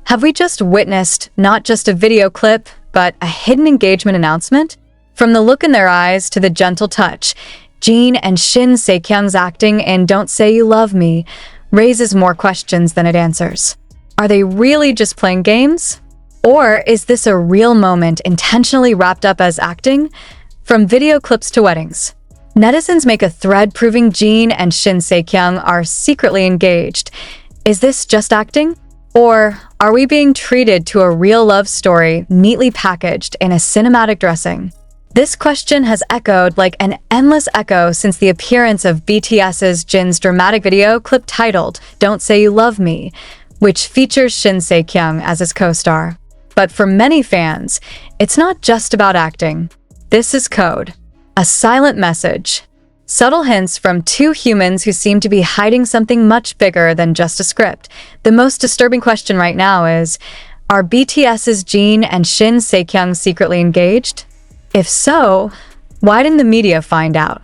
Have we just witnessed not just a video clip, but a hidden engagement announcement? From the look in their eyes to the gentle touch, Jin and Shin Se-kyung's acting in Don't Say You Love Me raises more questions than it answers. Are they really just playing games? Or is this a real moment intentionally wrapped up as acting? From video clips to weddings, netizens make a thread proving Jin and Shin Se-kyung are secretly engaged. Is this just acting? Or are we being treated to a real love story neatly packaged in a cinematic dressing? This question has echoed like an endless echo since the appearance of BTS's Jin's dramatic video clip titled Don't Say You Love Me, which features Shin Se-kyung as his co-star. But for many fans, it's not just about acting. This is code, a silent message, subtle hints from two humans who seem to be hiding something much bigger than just a script. The most disturbing question right now is, are BTS's Jin and Shin Se-kyung secretly engaged? If so, why didn't the media find out?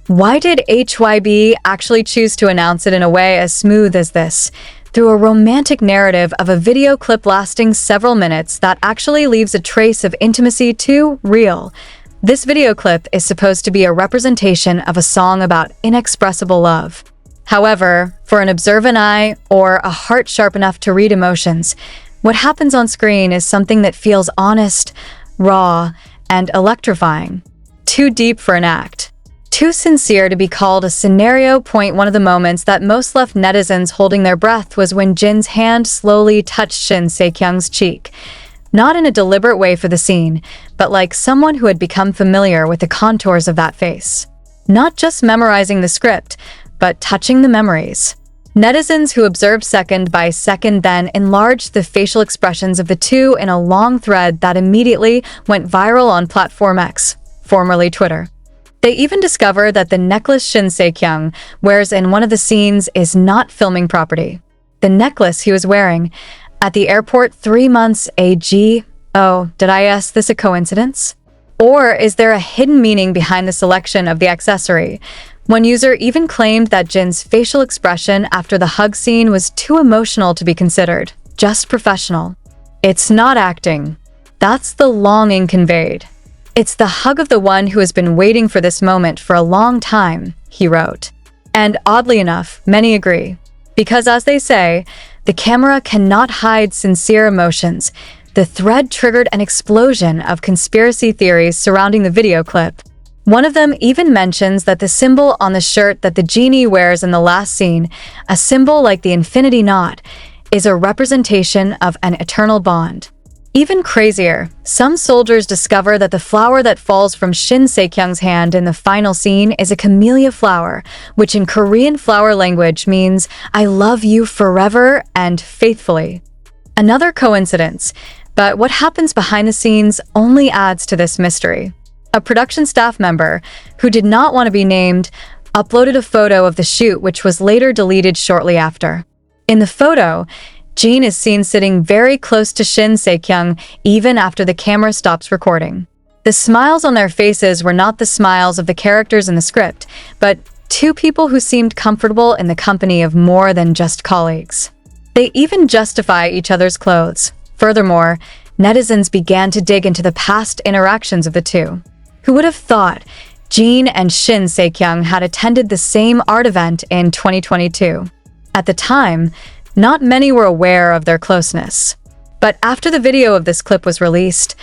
Why did HYB actually choose to announce it in a way as smooth as this, through a romantic narrative of a video clip lasting several minutes that actually leaves a trace of intimacy too real? This video clip is supposed to be a representation of a song about inexpressible love. However, for an observant eye or a heart sharp enough to read emotions, what happens on screen is something that feels honest, raw, and electrifying. Too deep for an act. Too sincere to be called a scenario. One of the moments that most left netizens holding their breath was when Jin's hand slowly touched Shin Se-kyung's cheek. Not in a deliberate way for the scene, but like someone who had become familiar with the contours of that face. Not just memorizing the script, but touching the memories. Netizens who observed second by second then enlarged the facial expressions of the two in a long thread that immediately went viral on Platform X, formerly Twitter. They even discovered that the necklace Shin Se-kyung wears in one of the scenes is not filming property. The necklace he was wearing at the airport 3 months ago. Oh, did I ask this a coincidence? Or is there a hidden meaning behind the selection of the accessory? One user even claimed that Jin's facial expression after the hug scene was too emotional to be considered, just professional. It's not acting. That's the longing conveyed. It's the hug of the one who has been waiting for this moment for a long time, he wrote. And oddly enough, many agree. Because as they say, the camera cannot hide sincere emotions. The thread triggered an explosion of conspiracy theories surrounding the video clip. One of them even mentions that the symbol on the shirt that the genie wears in the last scene, a symbol like the infinity knot, is a representation of an eternal bond. Even crazier, some soldiers discover that the flower that falls from Shin Se-kyung's hand in the final scene is a camellia flower, which in Korean flower language means I love you forever and faithfully. Another coincidence, but what happens behind the scenes only adds to this mystery. A production staff member, who did not want to be named, uploaded a photo of the shoot which was later deleted shortly after. In the photo, Jin is seen sitting very close to Shin Se-kyung even after the camera stops recording. The smiles on their faces were not the smiles of the characters in the script, but two people who seemed comfortable in the company of more than just colleagues. They even justify each other's clothes. Furthermore, netizens began to dig into the past interactions of the two. Who would have thought Jin and Shin Se-kyung had attended the same art event in 2022? At the time, not many were aware of their closeness. But after the video of this clip was released,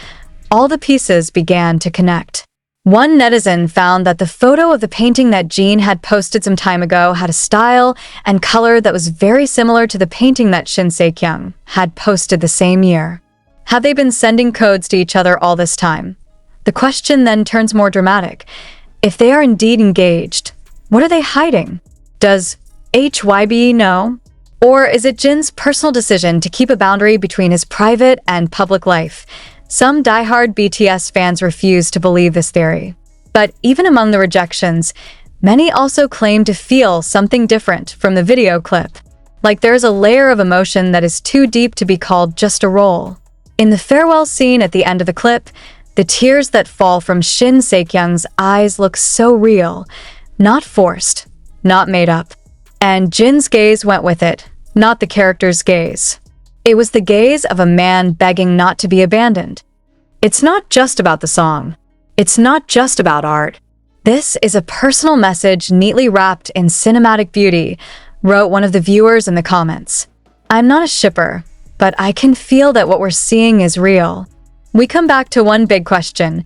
all the pieces began to connect. One netizen found that the photo of the painting that Jin had posted some time ago had a style and color that was very similar to the painting that Shin Se-kyung had posted the same year. Had they been sending codes to each other all this time? The question then turns more dramatic. If they are indeed engaged, what are they hiding? Does HYB know? Or is it Jin's personal decision to keep a boundary between his private and public life? Some diehard BTS fans refuse to believe this theory. But even among the rejections, many also claim to feel something different from the video clip. Like there's a layer of emotion that is too deep to be called just a role. In the farewell scene at the end of the clip, the tears that fall from Shin Se-kyung's eyes look so real, not forced, not made up. And Jin's gaze went with it, not the character's gaze. It was the gaze of a man begging not to be abandoned. It's not just about the song. It's not just about art. This is a personal message neatly wrapped in cinematic beauty, wrote one of the viewers in the comments. I'm not a shipper, but I can feel that what we're seeing is real. We come back to one big question.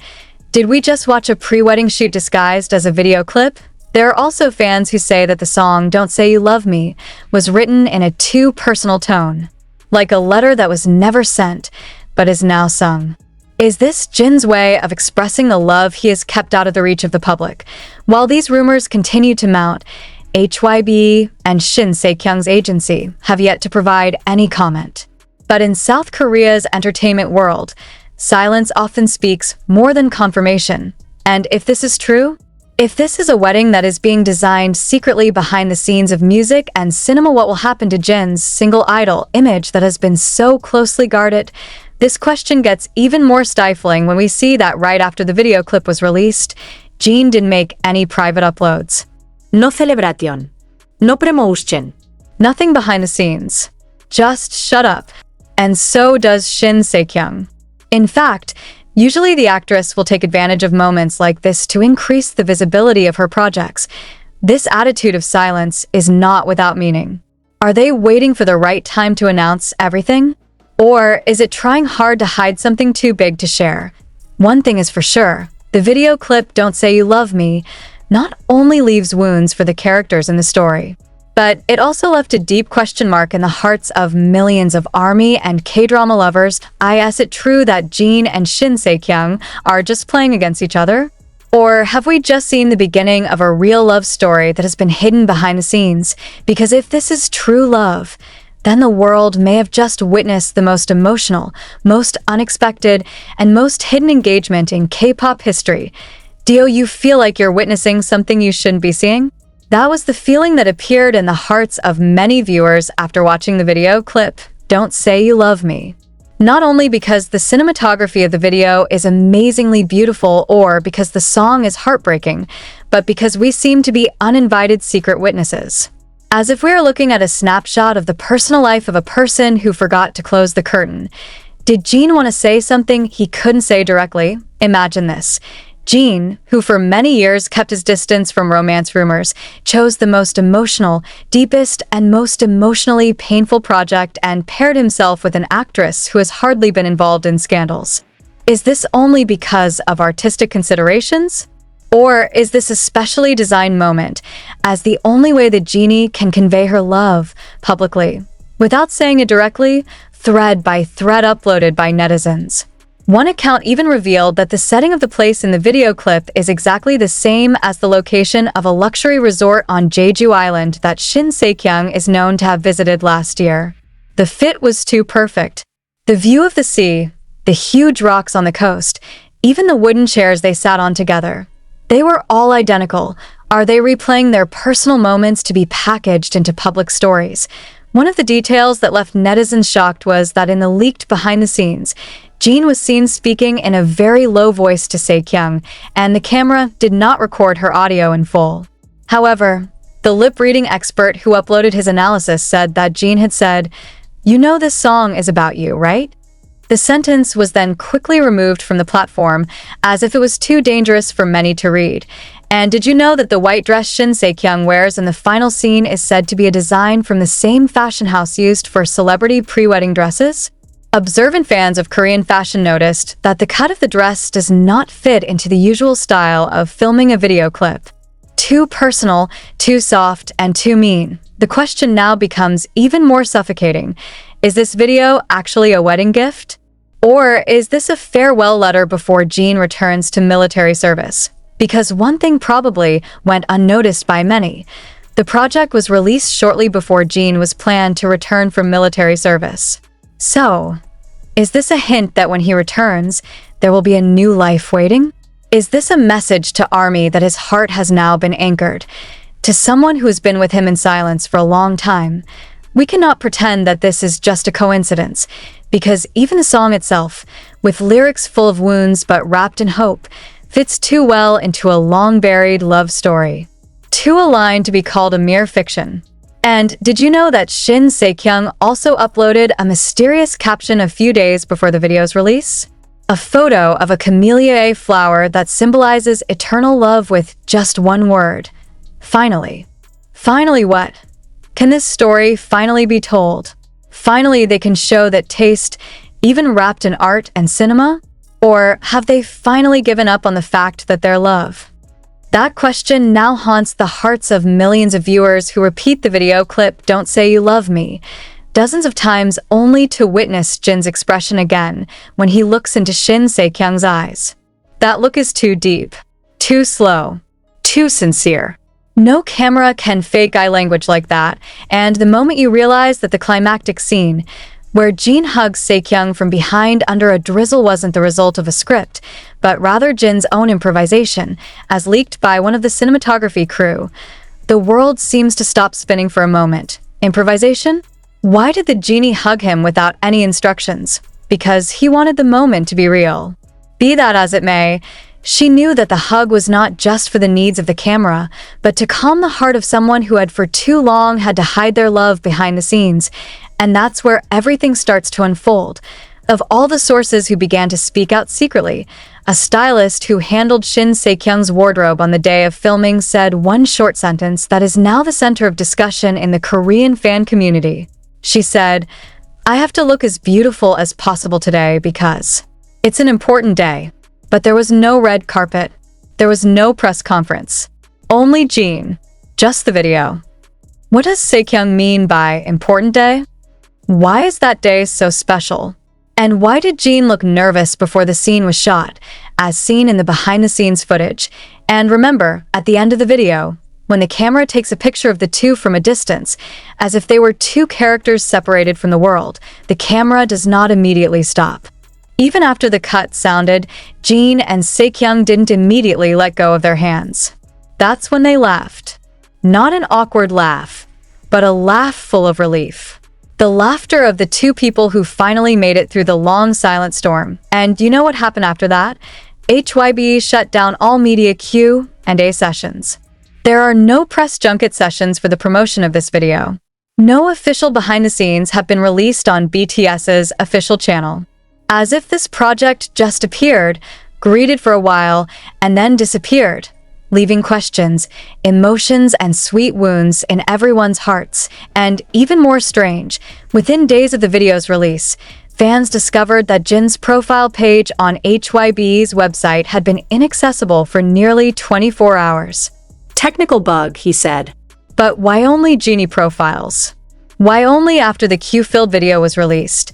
Did we just watch a pre-wedding shoot disguised as a video clip? There are also fans who say that the song Don't Say You Love Me was written in a too personal tone, like a letter that was never sent, but is now sung. Is this Jin's way of expressing the love he has kept out of the reach of the public? While these rumors continue to mount, HYB and Shin Se-kyung's agency have yet to provide any comment. But in South Korea's entertainment world, silence often speaks more than confirmation. And if this is true, if this is a wedding that is being designed secretly behind the scenes of music and cinema, what will happen to Jin's single idol image that has been so closely guarded? This question gets even more stifling when we see that right after the video clip was released, Jin didn't make any private uploads. No celebración. No promotion. Nothing behind the scenes. Just shut up. And so does Shin Se-kyung. In fact, usually the actress will take advantage of moments like this to increase the visibility of her projects. This attitude of silence is not without meaning. Are they waiting for the right time to announce everything? Or is it trying hard to hide something too big to share? One thing is for sure, the video clip Don't Say You Love Me not only leaves wounds for the characters in the story, but it also left a deep question mark in the hearts of millions of ARMY and K-drama lovers. Is it true that Jin and Shin Se-kyung are just playing against each other? Or have we just seen the beginning of a real love story that has been hidden behind the scenes? Because if this is true love, then the world may have just witnessed the most emotional, most unexpected, and most hidden engagement in K-pop history. Do you feel like you're witnessing something you shouldn't be seeing? That was the feeling that appeared in the hearts of many viewers after watching the video clip, Don't Say You Love Me. Not only because the cinematography of the video is amazingly beautiful or because the song is heartbreaking, but because we seem to be uninvited secret witnesses. As if we are looking at a snapshot of the personal life of a person who forgot to close the curtain. Did Jin want to say something he couldn't say directly? Imagine this. Jin, who for many years kept his distance from romance rumors, chose the most emotional, deepest, and most emotionally painful project and paired himself with an actress who has hardly been involved in scandals. Is this only because of artistic considerations? Or is this a specially designed moment as the only way that Jeannie can convey her love publicly, without saying it directly, thread by thread uploaded by netizens? One account even revealed that the setting of the place in the video clip is exactly the same as the location of a luxury resort on Jeju Island that Shin Se-kyung is known to have visited last year. The fit was too perfect. The view of the sea, the huge rocks on the coast, even the wooden chairs they sat on together. They were all identical. Are they replaying their personal moments to be packaged into public stories? One of the details that left netizens shocked was that in the leaked behind the scenes, Jin was seen speaking in a very low voice to Se-kyung, and the camera did not record her audio in full. However, the lip-reading expert who uploaded his analysis said that Jin had said, "You know this song is about you, right?" The sentence was then quickly removed from the platform as if it was too dangerous for many to read. And did you know that the white dress Shin Se-kyung wears in the final scene is said to be a design from the same fashion house used for celebrity pre-wedding dresses? Observant fans of Korean fashion noticed that the cut of the dress does not fit into the usual style of filming a video clip. Too personal, too soft, and too mean. The question now becomes even more suffocating. Is this video actually a wedding gift? Or is this a farewell letter before Jin returns to military service? Because one thing probably went unnoticed by many. The project was released shortly before Jin was planned to return from military service. So, is this a hint that when he returns, there will be a new life waiting? Is this a message to ARMY that his heart has now been anchored? To someone who has been with him in silence for a long time? We cannot pretend that this is just a coincidence, because even the song itself, with lyrics full of wounds but wrapped in hope, fits too well into a long-buried love story. Too aligned to be called a mere fiction. And did you know that Shin Se-kyung also uploaded a mysterious caption a few days before the video's release? A photo of a camellia flower that symbolizes eternal love with just one word. Finally. Finally what? Can this story finally be told? Finally they can show that taste, even wrapped in art and cinema? Or have they finally given up on the fact that they're love? That question now haunts the hearts of millions of viewers who repeat the video clip "Don't Say You Love Me" dozens of times only to witness Jin's expression again when he looks into Shin Se-kyung's eyes. That look is too deep, too slow, too sincere. No camera can fake eye language like that, and the moment you realize that the climactic scene, where Jin hugs Se-kyung from behind under a drizzle, wasn't the result of a script, but rather Jin's own improvisation, as leaked by one of the cinematography crew, the world seems to stop spinning for a moment. Improvisation? Why did the genie hug him without any instructions? Because he wanted the moment to be real. Be that as it may, she knew that the hug was not just for the needs of the camera, but to calm the heart of someone who had for too long had to hide their love behind the scenes. And that's where everything starts to unfold. Of all the sources who began to speak out secretly, a stylist who handled Shin Se-kyung's wardrobe on the day of filming said one short sentence that is now the center of discussion in the Korean fan community. She said, "I have to look as beautiful as possible today because it's an important day." But there was no red carpet. There was no press conference. Only Jin. Just the video. What does Se-kyung mean by important day? Why is that day so special? And why did Jin look nervous before the scene was shot, as seen in the behind-the-scenes footage? And remember, at the end of the video, when the camera takes a picture of the two from a distance, as if they were two characters separated from the world, the camera does not immediately stop. Even after the cut sounded, Jin and Se-kyung didn't immediately let go of their hands. That's when they laughed. Not an awkward laugh, but a laugh full of relief. The laughter of the two people who finally made it through the long silent storm. And you know what happened after that? HYB shut down all media Q&A sessions. There are no press junket sessions for the promotion of this video. No official behind-the-scenes have been released on BTS's official channel. As if this project just appeared, greeted for a while, and then disappeared, leaving questions, emotions, and sweet wounds in everyone's hearts. And even more strange, within days of the video's release, fans discovered that Jin's profile page on HYB's website had been inaccessible for nearly 24 hours. Technical bug, he said. But why only genie profiles? Why only after the Q-filled video was released?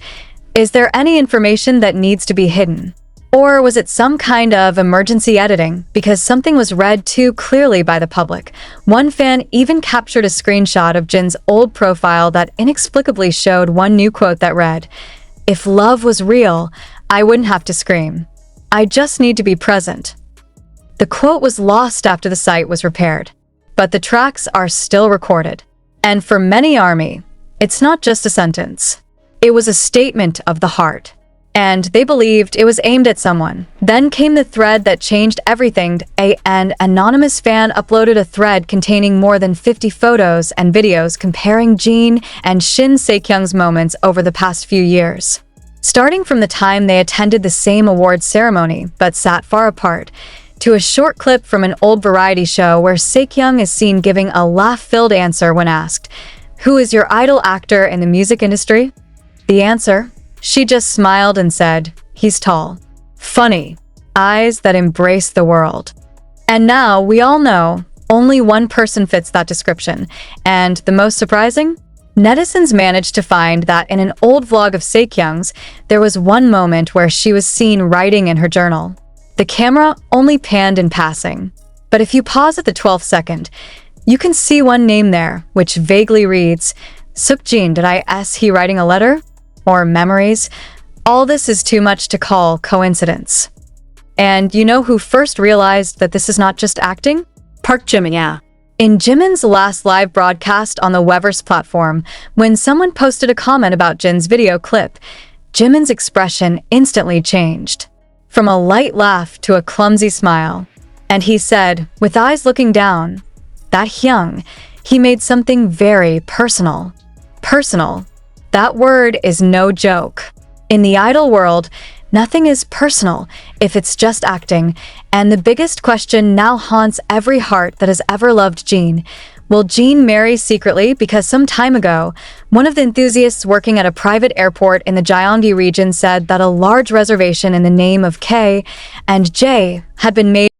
Is there any information that needs to be hidden? Or was it some kind of emergency editing because something was read too clearly by the public? One fan even captured a screenshot of Jin's old profile that inexplicably showed one new quote that read, "If love was real, I wouldn't have to scream. I just need to be present." The quote was lost after the site was repaired, but the tracks are still recorded. And for many ARMY, it's not just a sentence. It was a statement of the heart. And they believed it was aimed at someone. Then came the thread that changed everything. An anonymous fan uploaded a thread containing more than 50 photos and videos comparing Jin and Shin Se-kyung's moments over the past few years. Starting from the time they attended the same awards ceremony but sat far apart, to a short clip from an old variety show where Se-kyung is seen giving a laugh-filled answer when asked, "Who is your idol actor in the music industry?" The answer? She just smiled and said, "He's tall." Funny. Eyes that embrace the world. And now, we all know, only one person fits that description. And the most surprising? Netizens managed to find that in an old vlog of Se-kyung's, there was one moment where she was seen writing in her journal. The camera only panned in passing. But if you pause at the 12th second, you can see one name there, which vaguely reads, "Seokjin, did I S he writing a letter?" Or memories. All this is too much to call coincidence. And you know who first realized that this is not just acting? Park Jimin, yeah. In Jimin's last live broadcast on the Weverse platform, when someone posted a comment about Jin's video clip, Jimin's expression instantly changed. From a light laugh to a clumsy smile. And he said, with eyes looking down, "Taehyung, He made something very personal. Personal. That word is no joke. In the idol world, nothing is personal if it's just acting, and the biggest question now haunts every heart that has ever loved Jin. Will Jin marry secretly because some time ago, one of the enthusiasts working at a private airport in the Gyeonggi region said that a large reservation in the name of K and J had been made